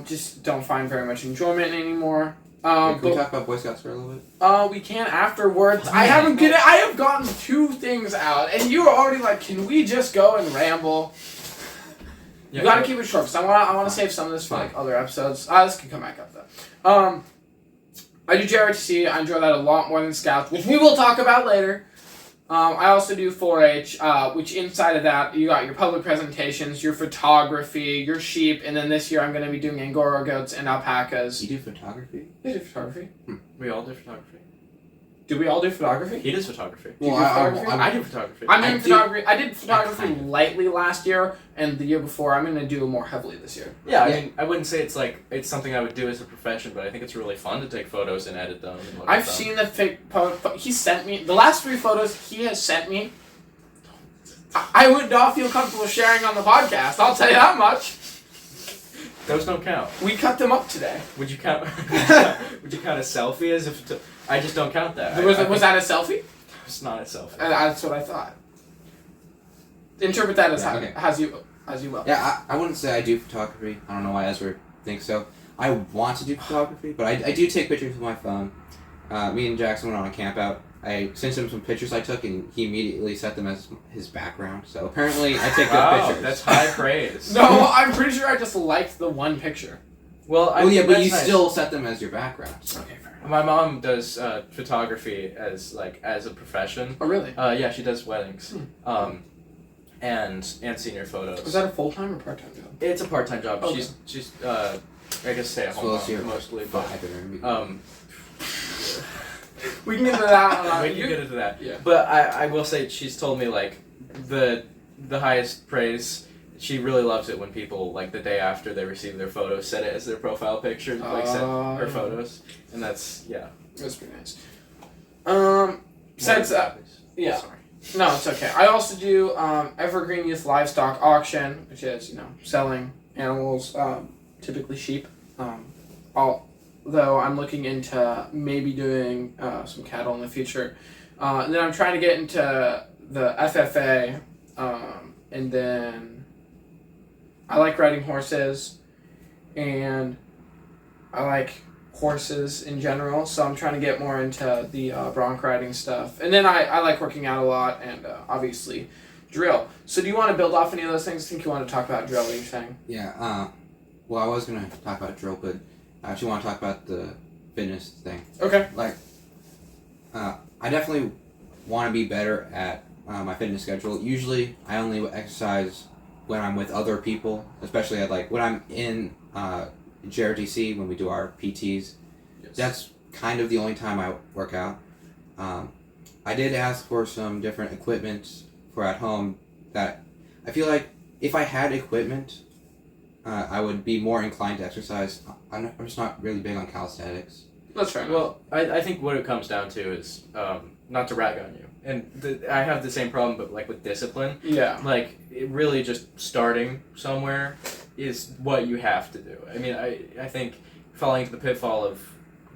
Just don't find very much enjoyment anymore. Can we talk about Boy Scouts for a little bit? We can afterwards. I have gotten 2 things out, and you are already like, can we just go and ramble? You gotta keep it short because I want to save some of this for like other episodes. This can come back up though. I do JROTC. I enjoy that a lot more than Scouts, which we will talk about later. I also do 4-H, which inside of that you got your public presentations, your photography, your sheep, and then this year I'm going to be doing Angora goats and alpacas. You do photography? You do photography? We all do photography. Do we all do photography? He does photography. Do you do photography? I do photography. I'm in photography. I did photography kind of. lightly last year and the year before. I'm going to do more heavily this year. Yeah, I mean, I wouldn't say it's something I would do as a profession, but I think it's really fun to take photos and edit them. And look at I've them. seen the fake he sent me the last 3 photos he has sent me. I would not feel comfortable sharing on the podcast. I'll tell you that much. Those don't count. We cut them up today. Would you count? Would you count a selfie as if? I just don't count that. Was I that a selfie? It's not a selfie. That's what I thought. Interpret that as Okay. as you will. Yeah, I wouldn't say I do photography. I don't know why Ezra thinks so. I want to do photography, but I do take pictures with my phone. Me and Jackson went on a camp out. I sent him some pictures I took, and he immediately set them as his background. So apparently, I take good Wow, pictures. that's high praise. No, I'm pretty sure I just liked the one picture. Well, I Well, yeah, mean, but that's you nice. still set them as your background. So. Okay, fair enough. My mom does photography as a profession. Oh, really? Yeah, she does weddings, Hmm. and senior photos. Was that a full-time or part-time job? It's a part-time job. Okay. She's I guess stay at So home let's hear mostly, but 5 or We can get into that. we can get into that. Yeah. But I will say she's told me like the highest praise. She really loves it when people like the day after they receive their photos set it as their profile picture, like set her yeah. photos, and that's That's pretty nice. Besides that, yeah. Sorry. No, it's okay. I also do Evergreen Youth Livestock Auction, which is selling animals, typically sheep. Although I'm looking into maybe doing some cattle in the future, and then I'm trying to get into the FFA, and then I like riding horses, and I like horses in general, so I'm trying to get more into the bronc riding stuff. And then I like working out a lot, and obviously drill. So do you want to build off any of those things? I think you want to talk about drill, what you're saying. Yeah, well, I was going to talk about drill, but I actually want to talk about the fitness thing. Okay. Like, I definitely want to be better at my fitness schedule. Usually, I only exercise when I'm with other people, especially at when I'm in JRTC when we do our PTs. Yes. That's kind of the only time I work out. I did ask for some different equipment for at home that I feel like if I had equipment, I would be more inclined to exercise. I'm just not really big on calisthenics. That's fair enough. Well, I think what it comes down to is not to rag on you, and I have the same problem, but with discipline. Yeah. It really just starting somewhere is what you have to do. I mean, I think falling into the pitfall of,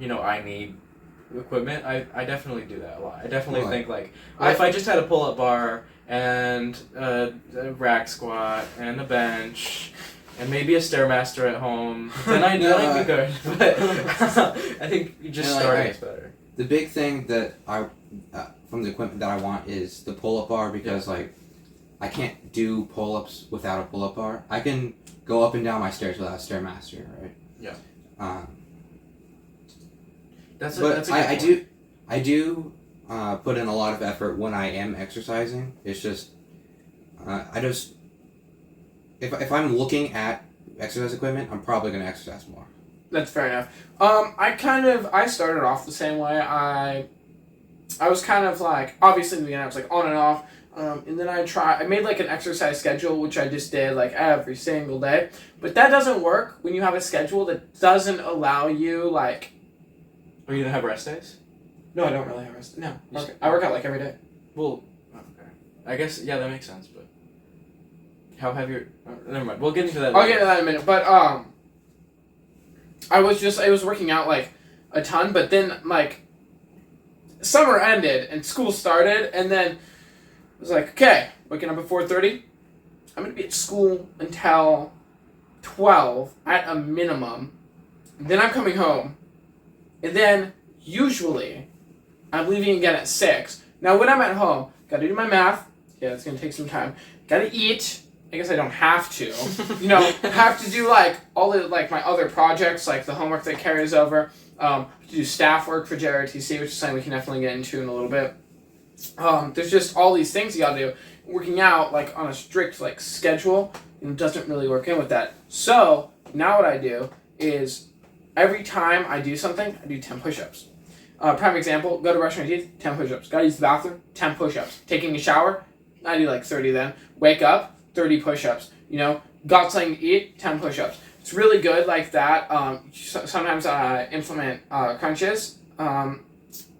I need equipment, I definitely do that a lot. I definitely think if I just had a pull-up bar and a rack squat and a bench and maybe a Stairmaster at home, then I'd be good. But I think just starting is better. The big thing that I from the equipment that I want is the pull-up bar because I can't do pull-ups without a pull-up bar. I can go up and down my stairs without a Stairmaster, right? Yeah. But that's a good I do put in a lot of effort when I am exercising. It's just if I'm looking at exercise equipment, I'm probably going to exercise more. That's fair enough. I started off the same way. I was kind of obviously in the beginning I was on and off, and then I made an exercise schedule, which I just did every single day. But that doesn't work when you have a schedule that doesn't allow you Are you gonna have rest days? No, I don't really have rest. No, I work out every day. Well, okay. I guess that makes sense. But how have your? Never mind. We'll get into that. I'll get into that in a minute. But I was working out a ton, but then summer ended and school started, and then I was okay, waking up at 4:30. I'm gonna be at school until 12 at a minimum. Then I'm coming home, and then usually I'm leaving again at 6. Now when I'm at home, gotta do my math. Yeah, it's gonna take some time. Gotta eat, I guess I don't have to, have to do like all the like my other projects, like the homework that carries over. To do staff work for JROTC, which is something we can definitely get into in a little bit. There's just all these things you gotta do. Working out like on a strict like schedule doesn't really work in with that. So now what I do is every time I do something, I do 10 push-ups. Prime example: go to brush my teeth, 10 push-ups. Gotta use the bathroom, 10 push-ups. Taking a shower, I do like 30 then. Wake up, 30 push-ups. Got something to eat, 10 push-ups. It's really good like that. Sometimes I implement crunches, and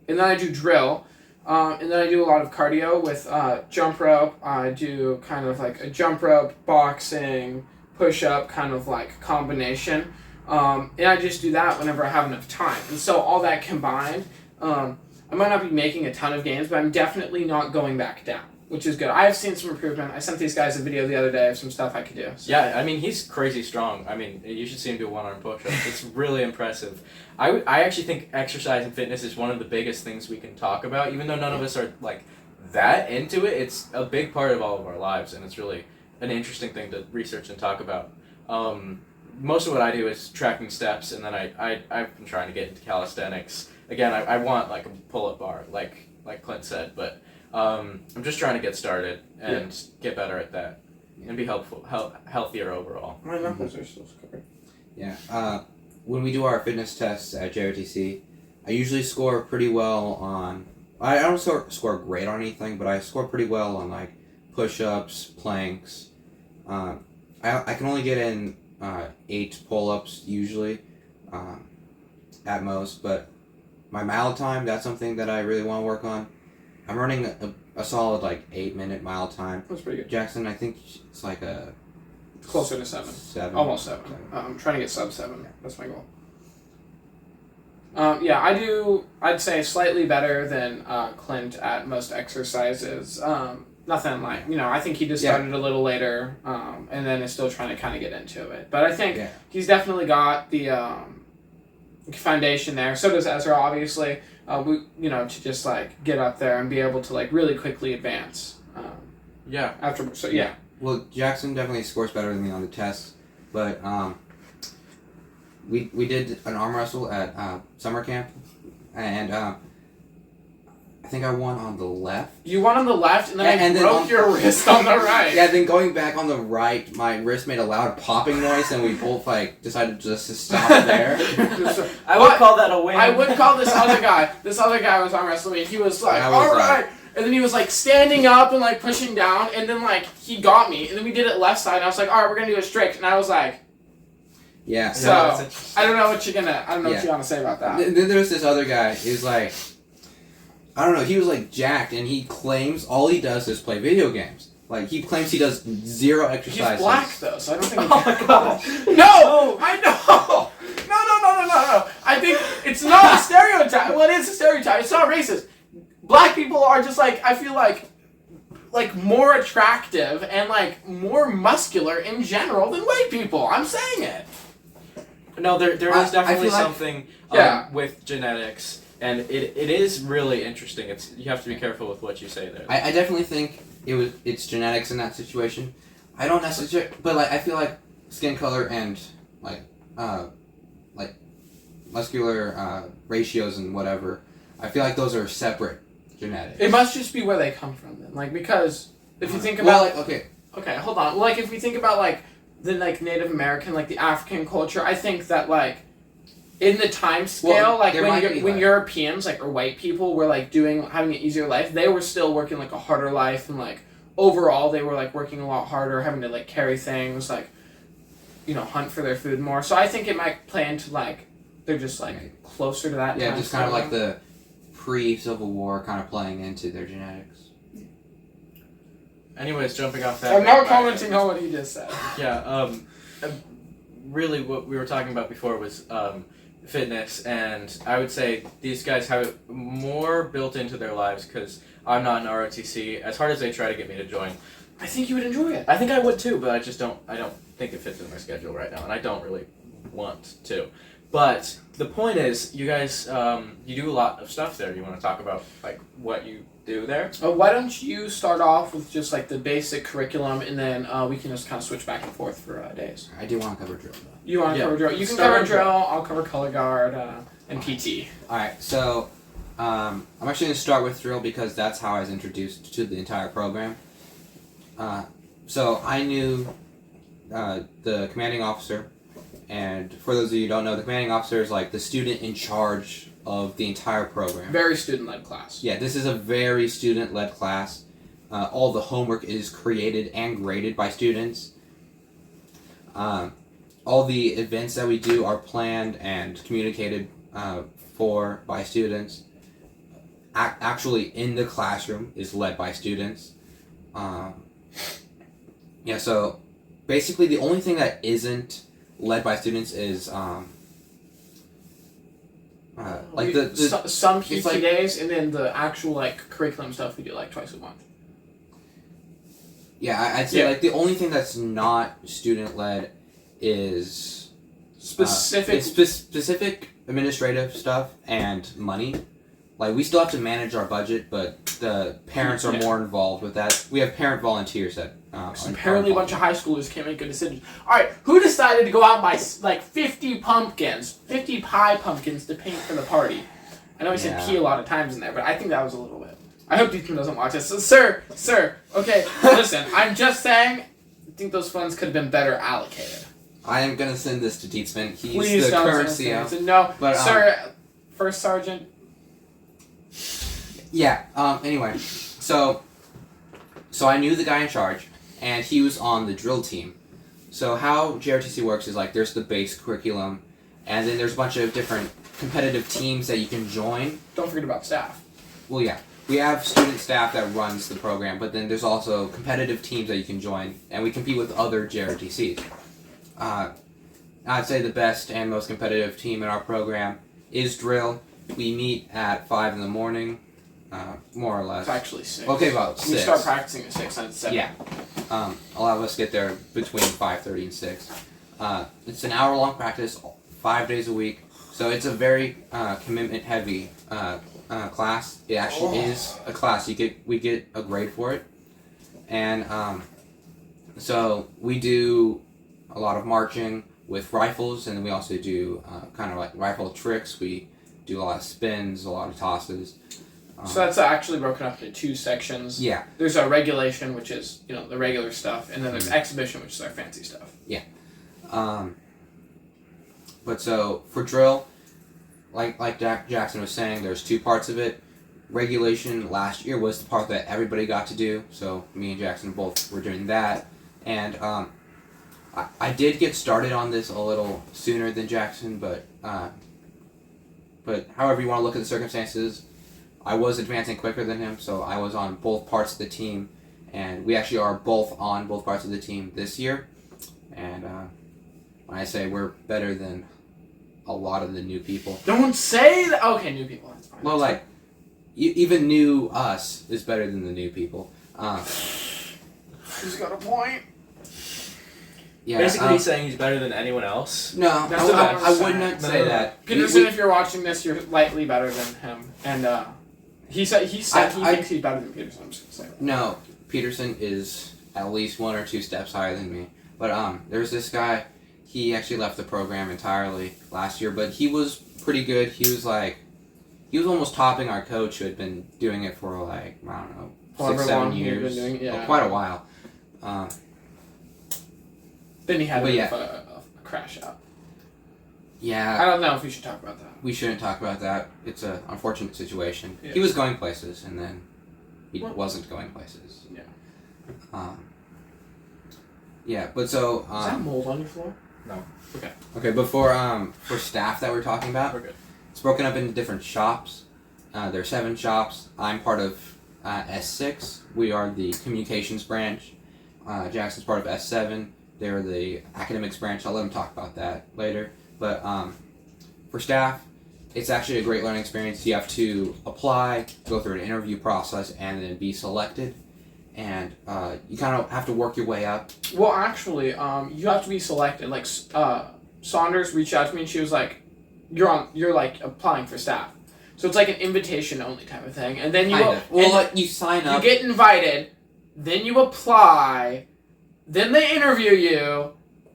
then I do drill, and then I do a lot of cardio with jump rope. I do kind of like a jump rope, boxing, push-up kind of like combination, and I just do that whenever I have enough time. And so all that combined, I might not be making a ton of gains, but I'm definitely not going back down, which is good. I have seen some improvement. I sent these guys a video the other day of some stuff I could do. So. Yeah, I mean, he's crazy strong. I mean, you should see him do one-arm push-ups. It's really impressive. I actually think exercise and fitness is one of the biggest things we can talk about. Even though none of us are, like, that into it, it's a big part of all of our lives, and it's really an interesting thing to research and talk about. Most of what I do is tracking steps, and then I've been trying to get into calisthenics. Again, I want, like, a pull-up bar, like Clint said, but... I'm just trying to get started and get better at that and be healthier overall. My knuckles are still scarred. Yeah. When we do our fitness tests at JOTC, I usually score pretty well on... I don't score great on anything, but I score pretty well on, like, push-ups, planks. I can only get in 8 pull-ups usually, at most, but my mile time, that's something that I really want to work on. I'm running a solid, like, 8-minute mile time. That's pretty good. Jackson, I think it's like Closer to 7. 7. Almost 7. I'm trying to get sub 7. That's my goal. I'd say slightly better than Clint at most exercises. Nothing like, I think he just started a little later, and then is still trying to kind of get into it. But I think he's definitely got the foundation there. So does Ezra, obviously. To just like get up there and be able to like really quickly advance. Afterwards, so yeah. Well, Jackson definitely scores better than me on the tests, but we did an arm wrestle at summer camp, and I think I won on the left. You won on the left, and then I broke your wrist on the right. Yeah, then going back on the right, my wrist made a loud popping noise, and we both decided just to stop there. I would call that a win. I would call this other guy. This other guy was arm wrestling me. He was like, all right. And then he was like standing up and like pushing down, and then like he got me, and then we did it left side, and I was like, all right, we're gonna do a strict, and I was like, yeah. So I don't know what you want to say about that. Then there's this other guy. He's like, I don't know. He was like jacked, and he claims all he does is play video games. Like he claims he does 0 exercises. He's black though, so I don't think. Oh my gosh! No, I know. No. I think it's not a stereotype. Well, it is a stereotype. It's not racist. Black people are just like, I feel like more attractive and like more muscular in general than white people. I'm saying it. No, there is definitely something with genetics, and it is really interesting. You have to be careful with what you say there. I definitely think it's genetics in that situation. I don't necessarily, but like I feel like skin color and like muscular ratios and whatever. I feel like those are separate genetics. It must just be where they come from then, like because if you think about okay, hold on. Like if we think about like the like Native American, like the African culture, I think that like in the time scale, like when Europeans like or white people were like having an easier life, they were still working like a harder life, and like overall they were like working a lot harder, having to like carry things, like hunt for their food more. So I think it might play into like they're just like closer to that. Yeah, just kind of like the pre-Civil War kind of playing into their genetics. Anyways, jumping off that. I'm not commenting on what he just said. Yeah, really what we were talking about before was fitness, and I would say these guys have it more built into their lives because I'm not an ROTC. As hard as they try to get me to join, I think you would enjoy it. I think I would too, but I don't think it fits in my schedule right now, and I don't really want to. But the point is, you guys, you do a lot of stuff there. You want to talk about like what you do there. Why don't you start off with just like the basic curriculum, and then we can just kind of switch back and forth for days. I do want to cover drill though. You want to Yeah. cover drill? You can Start cover on drill. drill. I'll cover color guard and PT. Alright, so I'm actually going to start with drill because that's how I was introduced to the entire program. So I knew the commanding officer, and for those of you who don't know, the commanding officer is like the student in charge of the entire program. Very student-led class. Yeah, this is a very student-led class. All the homework is created and graded by students. All the events that we do are planned and communicated by students. Actually, in the classroom is led by students. Yeah, so basically the only thing that isn't led by students is like some PT it's like- days, and then the actual like curriculum stuff we do like twice a month. yeah, I'd say Yeah. like the only thing that's not student led is Specific. specific administrative stuff and money. Like we still have to manage our budget, but the parents are Yeah. more involved with that. We have parent volunteers that Apparently, a bunch of high schoolers can't make good decisions. All right, who decided to go out and buy like 50 pumpkins, 50 pie pumpkins to paint for the party? I know I said Yeah. pee a lot of times in there, but I think that was a little bit. I hope Deacon doesn't watch this. So, sir, okay, listen. I'm just saying. I think those funds could have been better allocated. I am gonna send this to Dietzman. He's Please the don't current send CO. us anything. No, But, sir, first sergeant. Yeah. Anyway, so I knew the guy in charge, and he was on the drill team. So how JRTC works is like there's the base curriculum, and then there's a bunch of different competitive teams that you can join. Don't forget about staff. Well, yeah, we have student staff that runs the program, but then there's also competitive teams that you can join, and we compete with other JRTCs. I'd say the best and most competitive team in our program is drill. We meet at 5 in the morning, more or less. It's actually 6. Okay, about We 6. start practicing at 6 and it's 7. Yeah. A lot of us get there between 5:30 and 6. It's an hour-long practice, 5 days a week. So it's a very commitment-heavy class. It actually is a class. We get a grade for it, and so we do a lot of marching with rifles, and then we also do kind of like rifle tricks. We do a lot of spins, a lot of tosses. So that's actually broken up into 2 sections. Yeah. There's a regulation, which is, the regular stuff, and then there's exhibition, which is our fancy stuff. But so for drill, like Jackson was saying, there's 2 parts of it. Regulation last year was the part that everybody got to do, so me and Jackson both were doing that. And I did get started on this a little sooner than Jackson, but however you want to look at the circumstances, I was advancing quicker than him, so I was on both parts of the team, and we actually are both on both parts of the team this year. And when I say we're better than a lot of the new people, Don't say that! Okay, new people, that's fine. well, like even new us is better than the new people. He's got a point. Yeah. Basically, he's saying he's better than anyone else. No, That's what I was I would saying. not say that. Peterson, if you're watching this, you're lightly better than him. And he said he thinks he's better than Peterson. I'm just gonna say that. No, Peterson is at least 1 or 2 steps higher than me. But there's this guy. He actually left the program entirely last year, but he was pretty good. He was almost topping our coach, who had been doing it for like I don't know, However 6-7 long he had years, been doing it, yeah. quite a while. Then he had But yeah. a crash out. Yeah. I don't know if we should talk about that. We shouldn't talk about that. It's an unfortunate situation. Yeah. He was going places, and then he What? wasn't going places. Yeah. Yeah, but so Is that mold on your floor? okay, but for staff that we're talking about, We're good. it's broken up into different shops. There are 7 shops. I'm part of S6. We are the communications branch. Jackson's part of S7. They're the academics branch. I'll let him talk about that later. But for staff, it's actually a great learning experience. You have to apply, go through an interview process, and then be selected. And you kind of have to work your way up. Well, actually, you have to be selected. Like, Saunders reached out to me and she was like, "You're like applying for staff." So it's like an invitation only type of thing, and then you Kind of. Well, you sign you up. get invited, then you apply, then they interview you,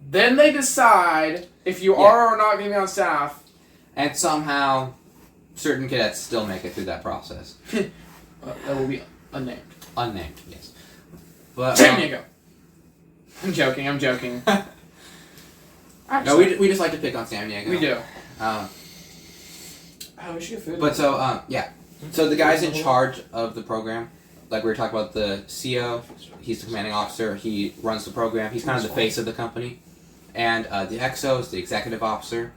then they decide if you are or not going to be on staff. And somehow, certain cadets still make it through that process. That will be unnamed. Unnamed, yes. But San Diego. I'm joking. no, we just like to pick on San Diego. We do. We should get food. But so yeah, so the guy's in charge of the program. Like we were talking about the CO, he's the commanding officer. He runs the program. He's kind of the face of the company, and the XO is the executive officer.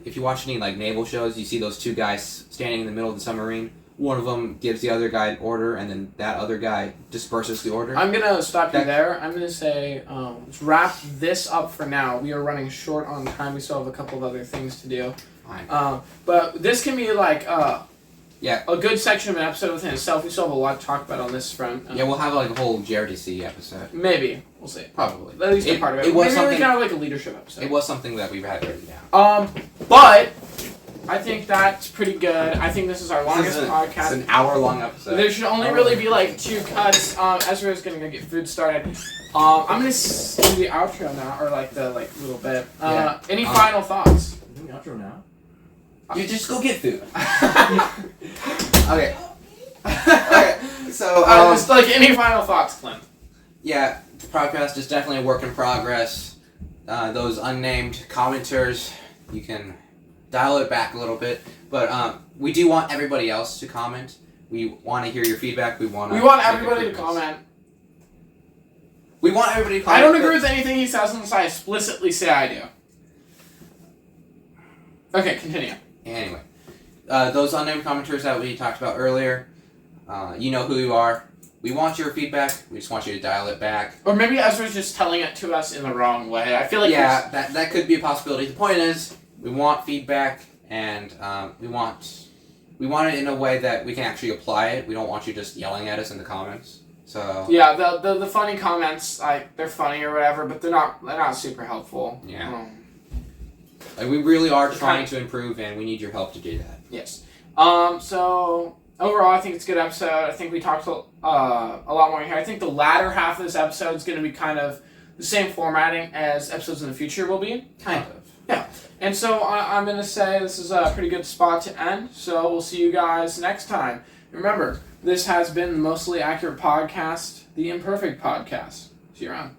If you watch any like naval shows, you see those two guys standing in the middle of the submarine. One of them gives the other guy an order, and then that other guy disperses the order. I'm gonna stop you there. I'm gonna say let's wrap this up for now. We are running short on time. We still have a couple of other things to do. Fine. But this can be like Yeah. a good section of an episode within itself. We still have a lot to talk about on this front. Yeah, we'll have like a whole JRTC episode. Maybe we'll see. Probably. At least a part of it. It was Maybe something. we can have like a leadership episode. It was something that we've had written down. But I think that's pretty good. I think this is our longest It's podcast. an hour-long episode. There should only really be like 2 cuts. Ezra's gonna go get food started. I'm gonna do the outro now, or like the little bit. Yeah. Any final thoughts? Doing the outro now? You just go get food. Okay. Okay. So Just like any final thoughts, Clint. yeah, the podcast is definitely a work in progress. Those unnamed commenters, you can dial it back a little bit, but we do want everybody else to comment. We want to hear your feedback. We want everybody to comment. We want everybody to I comment. don't agree with anything he says unless I explicitly say I do. Okay, continue. Anyway, those unnamed commenters that we talked about earlier, you know who you are. We want your feedback. We just want you to dial it back. Or maybe Ezra's just telling it to us in the wrong way. I feel like Yeah, that could be a possibility. The point is, we want feedback, and we want it in a way that we can actually apply it. We don't want you just yelling at us in the comments. So yeah, the funny comments, they're funny or whatever, but they're not super helpful. Yeah. Like we really are It's trying kind to improve, and we need your help to do that. Yes. So overall, I think it's a good episode. I think we talked a lot more here. I think the latter half of this episode is going to be kind of the same formatting as episodes in the future will be. Kind of. And so I'm going to say this is a pretty good spot to end. So we'll see you guys next time. Remember, this has been the Mostly Accurate Podcast, the Imperfect Podcast. See you around.